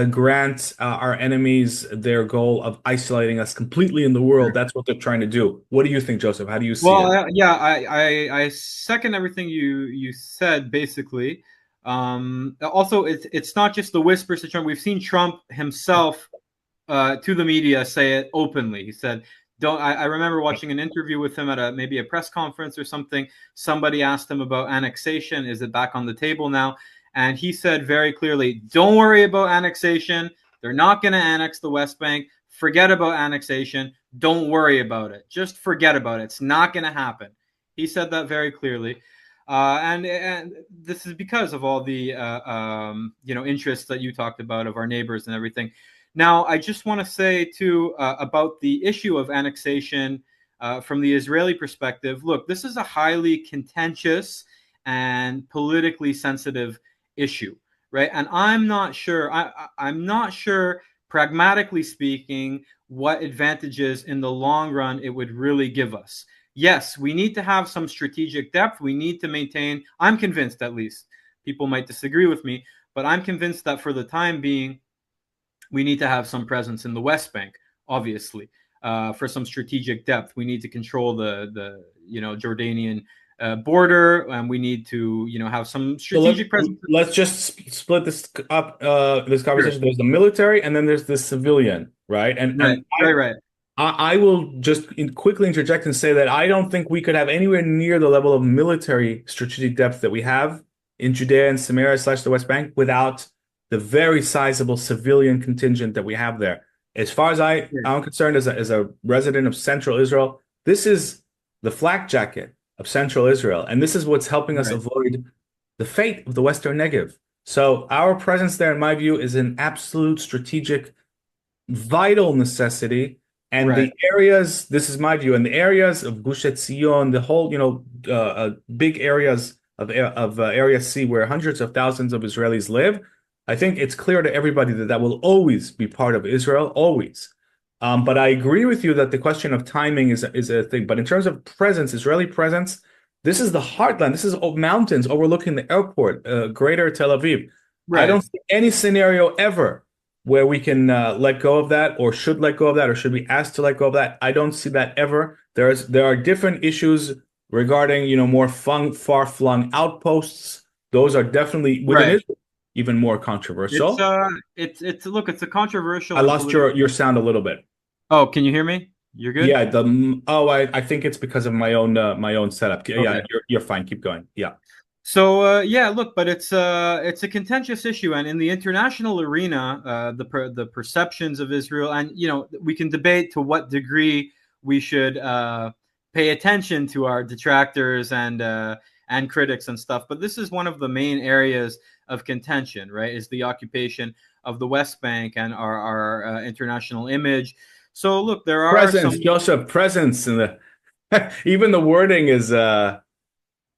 Speaker 1: grant our enemies their goal of isolating us completely in the world. That's what they're trying to do. What do you think, Joseph? How do you see it?
Speaker 3: I second everything you said, basically. Also, it's not just the whispers to Trump. We've seen Trump himself to the media say it openly. He said, "Don't." I remember watching an interview with him at maybe a press conference or something. Somebody asked him about annexation. Is it back on the table now? And he said very clearly, "Don't worry about annexation. They're not going to annex the West Bank. Forget about annexation. Don't worry about it. Just forget about it. It's not going to happen." He said that very clearly. And this is because of all the interests that you talked about of our neighbors and everything. Now, I just want to say too about the issue of annexation from the Israeli perspective. Look, this is a highly contentious and politically sensitive issue, right? And I'm not sure. I'm not sure, pragmatically speaking, what advantages in the long run it would really give us. Yes, we need to have some strategic depth. We need to maintain, I'm convinced at least, people might disagree with me, but I'm convinced that for the time being, we need to have some presence in the West Bank, obviously, for some strategic depth. We need to control the Jordanian border, and we need to have some strategic presence.
Speaker 1: Let's just split this up. This conversation. Sure. There's the military, and then there's the civilian, right?
Speaker 3: Right.
Speaker 1: I will just quickly interject and say that I don't think we could have anywhere near the level of military strategic depth that we have in Judea and Samaria / the West Bank without the very sizable civilian contingent that we have there. As far as I'm concerned, as a resident of Central Israel, this is the flak jacket of Central Israel, and this is what's helping us avoid the fate of the Western Negev. So our presence there, in my view, is an absolute strategic, vital necessity. And the areas, this is my view, and the areas of Gush Etzion, the whole, big areas of Area C, where hundreds of thousands of Israelis live, I think it's clear to everybody that will always be part of Israel, always. But I agree with you that the question of timing is a thing. But in terms of presence, Israeli presence, this is the heartland. This is mountains overlooking the airport, greater Tel Aviv. Right. I don't see any scenario ever where we can let go of that, or should let go of that, or should be asked to let go of that. I don't see that ever. There are different issues regarding more far-flung outposts. Those are definitely within Israel even more controversial.
Speaker 3: It's a controversial.
Speaker 1: I lost your sound a little bit.
Speaker 3: Oh, can you hear me? You're good?
Speaker 1: Yeah. I think it's because of my own setup. Okay. Yeah, you're fine. Keep going. Yeah.
Speaker 3: So look, but it's a contentious issue, and in the international arena, the perceptions of Israel, and we can debate to what degree we should pay attention to our detractors and critics and stuff. But this is one of the main areas of contention, right? Is the occupation of the West Bank and our international image. So look, there are
Speaker 1: presence, Joseph, presence in the even the wording is
Speaker 3: true.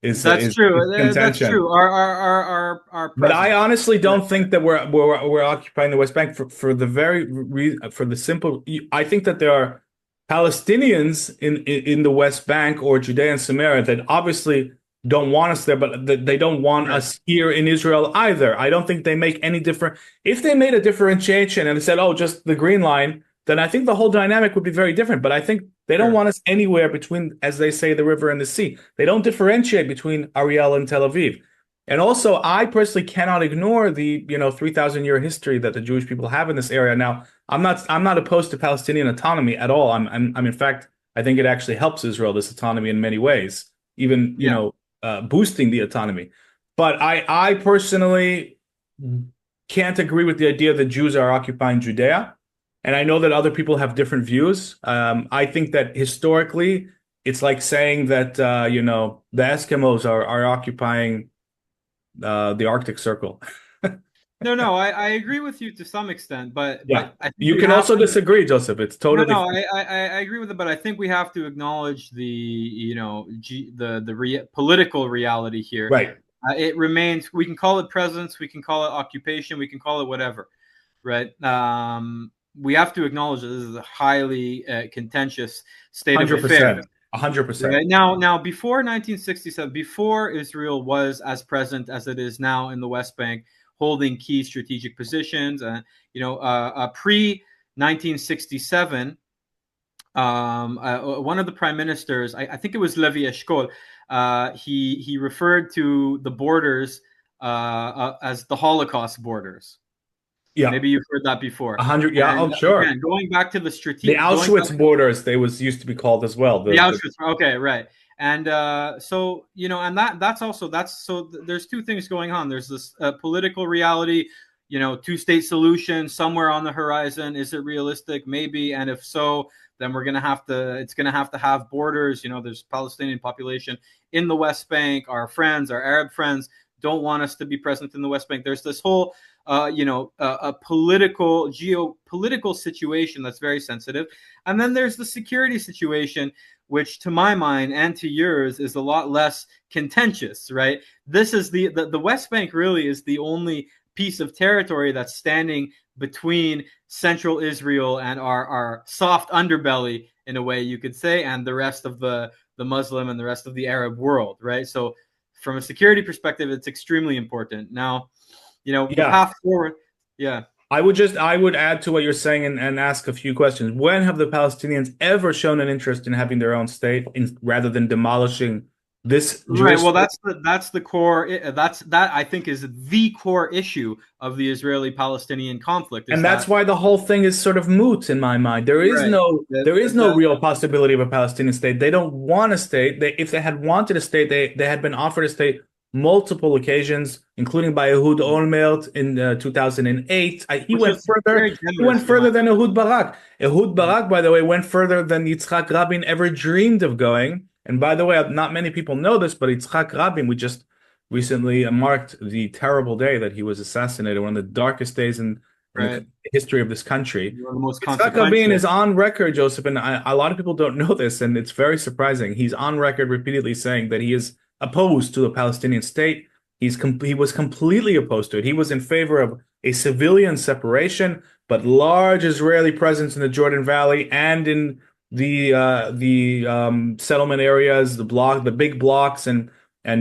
Speaker 1: Contention.
Speaker 3: That's true. Our
Speaker 1: but I honestly don't think that we're occupying the West Bank for the simple. I think that there are Palestinians in the West Bank or Judea and Samaria that obviously don't want us there, but they don't want us here in Israel either. I don't think they make any difference. If they made a differentiation and they said, "Oh, just the green line," then I think the whole dynamic would be very different. But I think they don't want us anywhere between, as they say, the river and the sea. They don't differentiate between Ariel and Tel Aviv. And also, I personally cannot ignore the 3,000-year history that the Jewish people have in this area. Now, I'm not opposed to Palestinian autonomy at all. I'm in fact, I think it actually helps Israel, this autonomy, in many ways, even boosting the autonomy. But I personally can't agree with the idea that Jews are occupying Judea. And I know that other people have different views. I think that historically, it's like saying that the Eskimos are occupying the Arctic Circle.
Speaker 3: No, I agree with you to some extent, but
Speaker 1: I think you can also disagree, Joseph. It's totally
Speaker 3: I agree with it, but I think we have to acknowledge the political reality here.
Speaker 1: Right.
Speaker 3: It remains. We can call it presence, we can call it occupation, we can call it whatever, right? We have to acknowledge that this is a highly contentious state 100%, of affairs.
Speaker 1: 100%.
Speaker 3: Right? Now, before 1967, before Israel was as present as it is now in the West Bank, holding key strategic positions, pre-1967, one of the prime ministers, I think it was Levi Eshkol, he referred to the borders as the Holocaust borders.
Speaker 1: Yeah,
Speaker 3: maybe you've heard that before.
Speaker 1: 100, yeah, and, sure.
Speaker 3: Again, going back to the strategic,
Speaker 1: the Auschwitz borders, they used to be called as well.
Speaker 3: The Auschwitz, okay, right. And so there's two things going on. There's this political reality, two-state solution somewhere on the horizon. Is it realistic? Maybe. And if so, then it's going to have borders. There's Palestinian population in the West Bank. Our Arab friends don't want us to be present in the West Bank. There's this whole, a geopolitical situation that's very sensitive. And then there's the security situation, which to my mind and to yours is a lot less contentious, right? This is the West Bank really is the only piece of territory that's standing between central Israel and our soft underbelly, in a way you could say, and the rest of the Muslim and the rest of the Arab world, right? So from a security perspective, it's extremely important. Now, the path forward,
Speaker 1: I would add to what you're saying and ask a few questions. When have the Palestinians ever shown an interest in having their own state rather than demolishing this?
Speaker 3: Right. Well, that's the core. That I think is the core issue of the Israeli-Palestinian conflict,
Speaker 1: and that's why the whole thing is sort of moot in my mind. There is no real possibility of a Palestinian state. They don't want a state. If they had wanted a state, they had been offered a state multiple occasions, including by Ehud Olmert in 2008. He went further than Ehud Barak. Ehud Barak, by the way, went further than Yitzhak Rabin ever dreamed of going. And by the way, not many people know this, but Yitzhak Rabin, we just recently marked the terrible day that he was assassinated, one of the darkest days in the history of this country. Yitzhak Rabin is on record, Joseph, and a lot of people don't know this, and it's very surprising. He's on record repeatedly saying that he is opposed to a Palestinian state. He was completely opposed to it. He was in favor of a civilian separation, but large Israeli presence in the Jordan Valley and in the settlement areas, the big blocks, and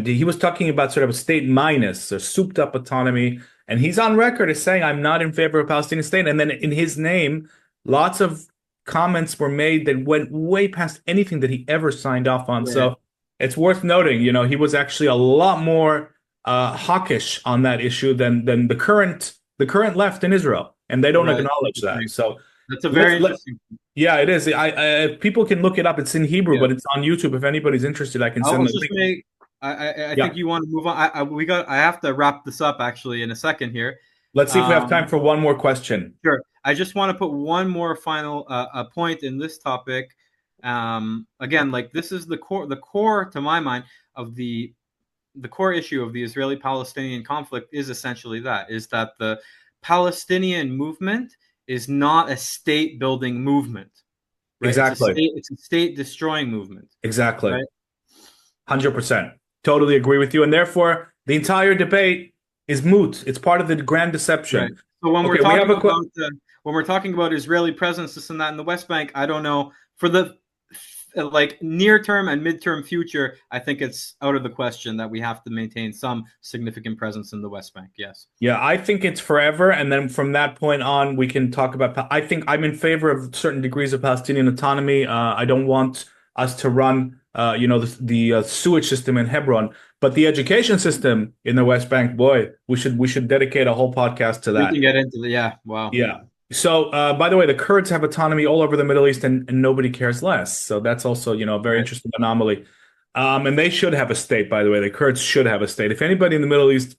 Speaker 1: he was talking about sort of a state minus, a souped up autonomy. And he's on record as saying, "I'm not in favor of a Palestinian state." And then in his name, lots of comments were made that went way past anything that he ever signed off on. Yeah. So it's worth noting, he was actually a lot more hawkish on that issue than the current left in Israel, and they don't acknowledge that. So
Speaker 3: that's a very interesting.
Speaker 1: Yeah, it is. People can look it up. It's in Hebrew, but it's on YouTube. If anybody's interested, I can send them.
Speaker 3: I think you want to move on. I have to wrap this up actually in a second here.
Speaker 1: Let's see if we have time for one more question.
Speaker 3: Sure. I just want to put one more final point in this topic. Again, this is the core to my mind of the core issue of the Israeli-Palestinian conflict is essentially that the Palestinian movement is not a state building movement. Right?
Speaker 1: Exactly.
Speaker 3: It's a state destroying movement.
Speaker 1: Exactly. 100%. Totally agree with you. And therefore, the entire debate is moot. It's part of the grand deception.
Speaker 3: Right. So when we're talking about Israeli presence, this and that in the West Bank, I don't know, for the near term and midterm future, I think it's out of the question that we have to maintain some significant presence in the West Bank. Yes. Yeah,
Speaker 1: I think it's forever. And then from that point on, we can talk about, I think I'm in favor of certain degrees of Palestinian autonomy. I don't want us to run, the sewage system in Hebron, but the education system in the West Bank, boy, we should dedicate a whole podcast to that.
Speaker 3: We can get into wow.
Speaker 1: Yeah. So, by the way, the Kurds have autonomy all over the Middle East, and nobody cares less. So that's also, a very interesting anomaly. And they should have a state, by the way. The Kurds should have a state. If anybody in the Middle East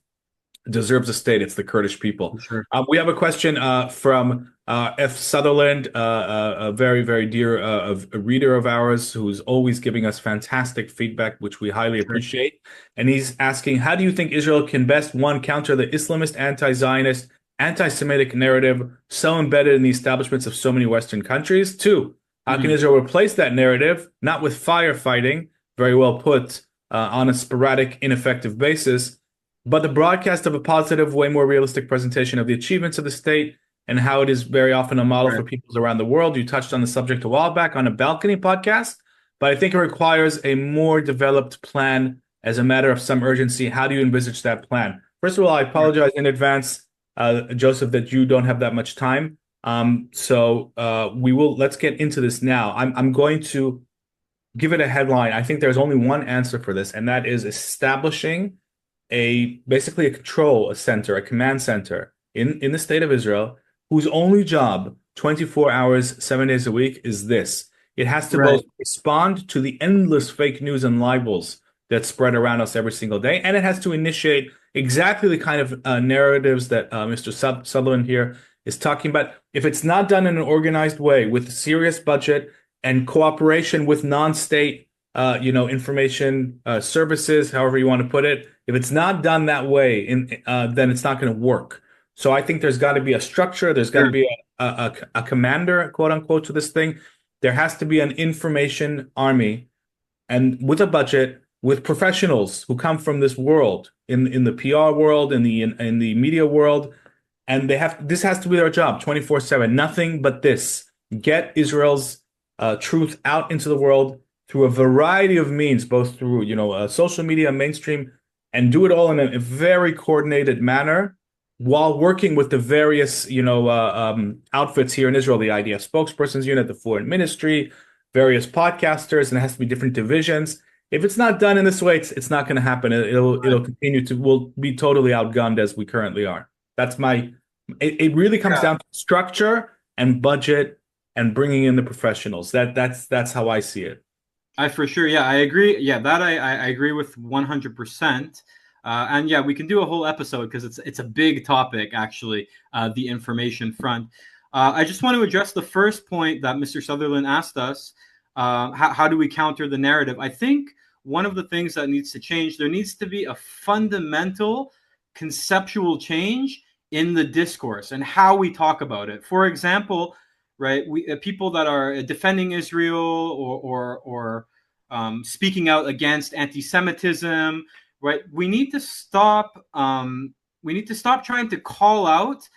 Speaker 1: deserves a state, it's the Kurdish people.
Speaker 3: Sure.
Speaker 1: We have a question from F. Sutherland, a very, very dear a reader of ours who's always giving us fantastic feedback, which we highly appreciate. And he's asking, how do you think Israel can best, one, counter the Islamist, anti-Zionist, anti-Semitic narrative so embedded in the establishments of so many Western countries? Two, how can Israel replace that narrative, not with firefighting, very well put, on a sporadic, ineffective basis, but the broadcast of a positive, way more realistic presentation of the achievements of the state and how it is very often a model for peoples around the world? You touched on the subject a while back on a balcony podcast, but I think it requires a more developed plan as a matter of some urgency. How do you envisage that plan? First of all, I apologize in advance, Joseph, that you don't have that much time. Let's get into this now. I'm going to give it a headline. I think there's only one answer for this, and that is establishing basically a control center, a command center in the state of Israel, whose only job, 24 hours, 7 days a week, is this. It has to both respond to the endless fake news and libels that spread around us every single day, and it has to initiate exactly the kind of narratives that Mr. Sutherland here is talking about. If it's not done in an organized way with a serious budget and cooperation with non-state, information services, however you want to put it. If it's not done that way, then it's not going to work. So I think there's got to be a structure. There's got to be a commander, quote unquote, to this thing. There has to be an information army, and with a budget, with professionals who come from this world, in the PR world, in the media world, and this has to be their job, 24/7. Nothing but this. Get Israel's truth out into the world through a variety of means, both through social media, mainstream, and do it all in a very coordinated manner, while working with the various outfits here in Israel, the IDF spokespersons unit, the foreign ministry, various podcasters, and it has to be different divisions. If it's not done in this way, it's not going to happen. It'll continue to, we'll be totally outgunned as we currently are. It really comes down to structure and budget and bringing in the professionals. That's how I see it.
Speaker 3: I agree. Yeah, that I agree with 100%. And yeah, we can do a whole episode because it's a big topic, actually, the information front. I just want to address the first point that Mr. Sutherland asked us. How do we counter the narrative? I think one of the things that needs to change, there needs to be a fundamental conceptual change in the discourse and how we talk about it. For example, right, people that are defending Israel or speaking out against anti-Semitism, right? We need to stop. We need to stop trying to call out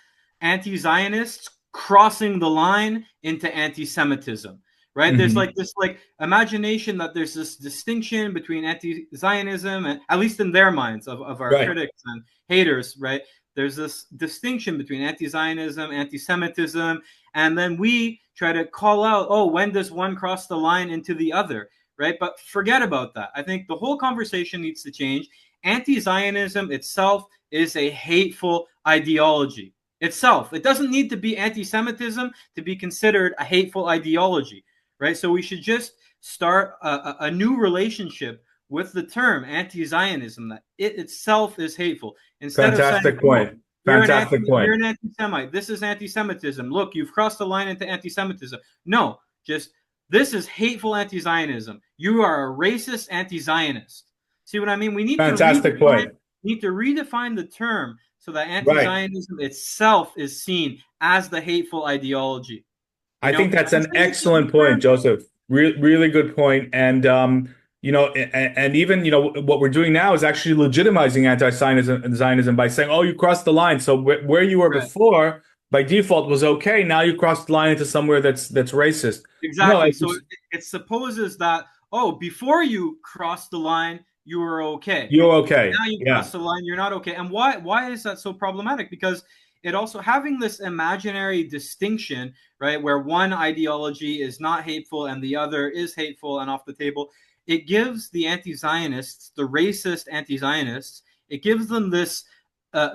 Speaker 3: anti-Zionists crossing the line into anti-Semitism, right? Mm-hmm. There's this imagination that there's this distinction between anti-Zionism, and at least in their minds of our critics and haters, right? There's this distinction between anti-Zionism, anti-Semitism, and then we try to call out, when does one cross the line into the other, right? But forget about that. I think the whole conversation needs to change. Anti-Zionism itself is a hateful ideology. Itself. It doesn't need to be anti-Semitism to be considered a hateful ideology, right? So we should just start a new relationship with the term anti-Zionism, that it itself is hateful.
Speaker 1: Fantastic point. Fantastic point.
Speaker 3: You're an anti-Semite. This is anti-Semitism. Look, you've crossed the line into anti-Semitism. No, just this is hateful anti-Zionism. You are a racist anti-Zionist. See what I mean? We need to redefine the term so that anti-Zionism itself is seen as the hateful ideology.
Speaker 1: I think that's an excellent point, Joseph. Really good point. And and even what we're doing now is actually legitimizing anti-Zionism by saying, you crossed the line. So where you were before, by default, was okay. Now you crossed the line into somewhere that's racist.
Speaker 3: Exactly. So it supposes that before you crossed the line, you were okay.
Speaker 1: You're okay.
Speaker 3: Now you cross the line, you're not okay. And why is that so problematic? Because it also, having this imaginary distinction, right, where one ideology is not hateful and the other is hateful and off the table, it gives the anti-Zionists, the racist anti-Zionists, it gives them this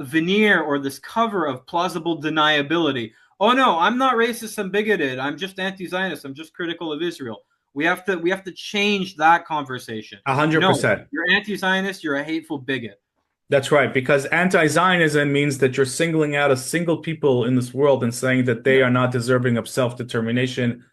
Speaker 3: veneer or this cover of plausible deniability. Oh no, I'm not racist and bigoted. I'm just anti-Zionist. I'm just critical of Israel. We have to change that conversation.
Speaker 1: 100%.
Speaker 3: No, you're anti-Zionist. You're a hateful bigot.
Speaker 1: That's right, because anti-Zionism means that you're singling out a single people in this world and saying that they are not deserving of self-determination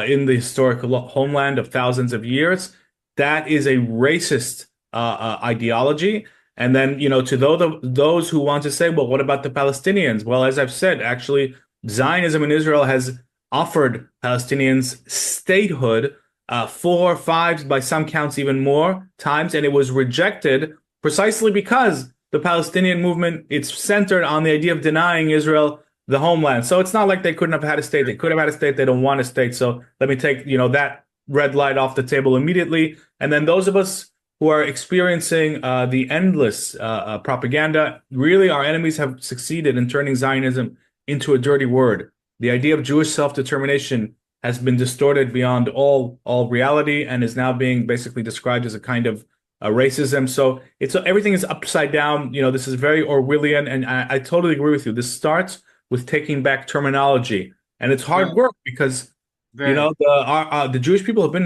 Speaker 1: in the historical homeland of thousands of years. That is a racist ideology. And then, to those who want to say, well, what about the Palestinians? Well, as I've said, actually, Zionism in Israel has offered Palestinians statehood 4 or 5, by some counts even more times, and it was rejected precisely because the Palestinian movement, it's centered on the idea of denying Israel the homeland. So it's not like they couldn't have had a state. They could have had a state. They don't want a state. So let me take, that red light off the table immediately. And then those of us who are experiencing the endless propaganda, really our enemies have succeeded in turning Zionism into a dirty word. The idea of Jewish self-determination has been distorted beyond all reality and is now being basically described as a kind of racism. So everything is upside down. This is very Orwellian, and I totally agree with you. This starts with taking back terminology, and it's hard work because the Jewish people have been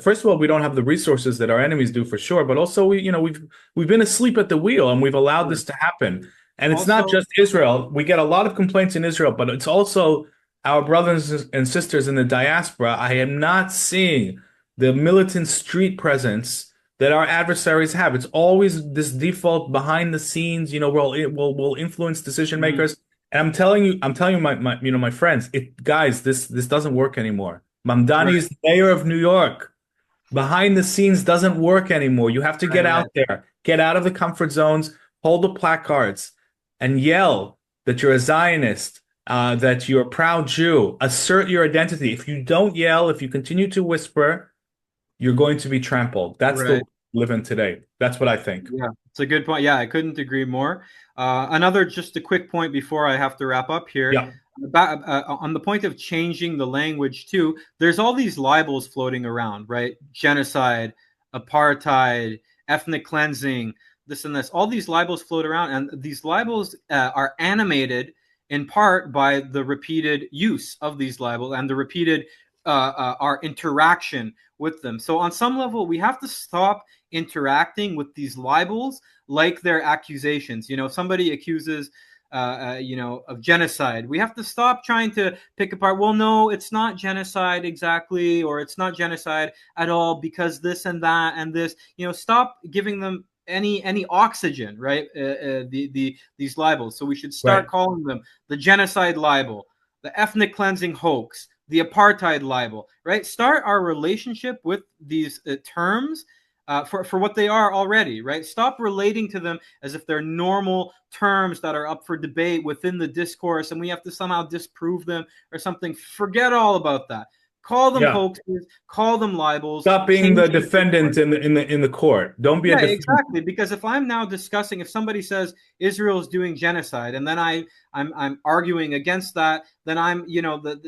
Speaker 1: first of all, we don't have the resources that our enemies do, for sure, but also we've been asleep at the wheel, and we've allowed this to happen. And it's not just Israel. We get a lot of complaints in Israel, but it's also our brothers and sisters in the diaspora, I am not seeing the militant street presence that our adversaries have. It's always this default behind the scenes, we'll influence decision
Speaker 3: Mhm.
Speaker 1: makers. And I'm telling you, my friends, guys, this doesn't work anymore. Mamdani
Speaker 3: Right,
Speaker 1: is the mayor of New York. Behind the scenes doesn't work anymore. You have to
Speaker 3: right,
Speaker 1: get out
Speaker 3: right.
Speaker 1: there, get out of the comfort zones, hold the placards, and yell that you're a Zionist, that you're a proud Jew. Assert your identity. If you don't yell, if you continue to whisper, you're going to be trampled. That's the
Speaker 3: Right.
Speaker 1: world we live in today. That's what I think.
Speaker 3: Yeah, it's a good point. Yeah, I couldn't agree more. Another, just a quick point before I have to wrap up here.
Speaker 1: Yeah,
Speaker 3: About, on the point of changing the language too, there's all these libels floating around, right? Genocide, apartheid, ethnic cleansing, this and this. All these libels float around, and these libels are animated in part by the repeated use of these libels and the repeated our interaction with them. So on some level, we have to stop interacting with these libels like they're accusations. If somebody accuses of genocide, we have to stop trying to pick apart, well, no, it's not genocide exactly, or it's not genocide at all because this and that and this. Stop giving them any oxygen, right? These libels. So we should start
Speaker 1: right.
Speaker 3: calling them the genocide libel, the ethnic cleansing hoax, the apartheid libel, right? Start our relationship with these terms for what they are already, right? Stop relating to them as if they're normal terms that are up for debate within the discourse and we have to somehow disprove them or something. Forget all about that. Call them
Speaker 1: Yeah.
Speaker 3: hoaxes, call them libels,
Speaker 1: Stop being
Speaker 3: change
Speaker 1: the
Speaker 3: the
Speaker 1: defendant
Speaker 3: discourse.
Speaker 1: in the court. Don't be a
Speaker 3: Yeah,
Speaker 1: defendant.
Speaker 3: exactly. Because if I'm now discussing, if somebody says Israel is doing genocide, and then I'm arguing against that, then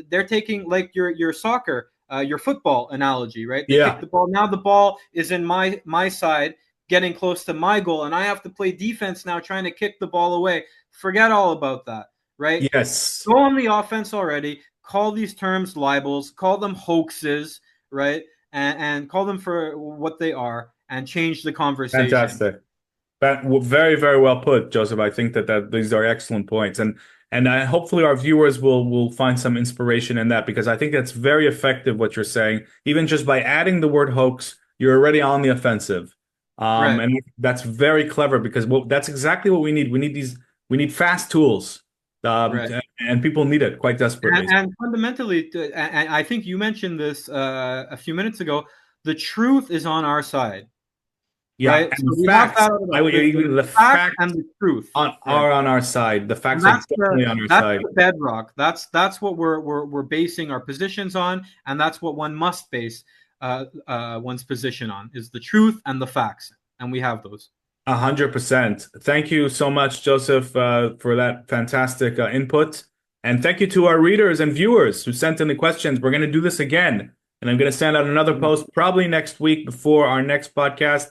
Speaker 3: they're taking like your soccer, your football analogy, right? They kick
Speaker 1: Yeah.
Speaker 3: the ball. Now the ball is in my side, getting close to my goal, and I have to play defense now, trying to kick the ball away. Forget all about that, right?
Speaker 1: Yes.
Speaker 3: Go on the offense already. Call these terms libels. Call them hoaxes, right? And call them for what they are and change the conversation.
Speaker 1: Fantastic. Very, very well put, Joseph. I think that these are excellent points, and hopefully our viewers will find some inspiration in that because I think that's very effective what you're saying. Even just by adding the word hoax, you're already on the offensive,
Speaker 3: Right,
Speaker 1: and that's very clever because that's exactly what we need. We need fast tools,
Speaker 3: right.
Speaker 1: and people need it quite desperately.
Speaker 3: And fundamentally, and I think you mentioned this a few minutes ago, the truth is on our side,
Speaker 1: Yeah,
Speaker 3: right? So
Speaker 1: and
Speaker 3: we have
Speaker 1: facts.
Speaker 3: that out of
Speaker 1: I
Speaker 3: that.
Speaker 1: would even the
Speaker 3: The facts and
Speaker 1: facts
Speaker 3: the truth, right?
Speaker 1: are on our side. The
Speaker 3: And
Speaker 1: facts are definitely on our
Speaker 3: that's
Speaker 1: side.
Speaker 3: the bedrock. That's what we're basing our positions on, and that's what one must base one's position on is the truth and the facts, and we have those.
Speaker 1: 100%. Thank you so much, Joseph, for that fantastic input. And thank you to our readers and viewers who sent in the questions. We're going to do this again. And I'm going to send out another post probably next week before our next podcast.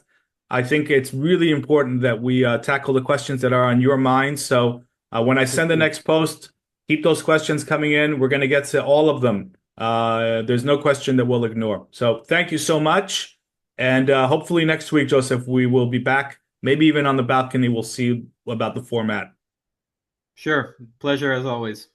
Speaker 1: I think it's really important that we tackle the questions that are on your mind. So when I send the next post, keep those questions coming in. We're going to get to all of them. There's no question that we'll ignore. So thank you so much. And hopefully next week, Joseph, we will be back. Maybe even on the balcony, we'll see about the format.
Speaker 3: Sure. Pleasure as always.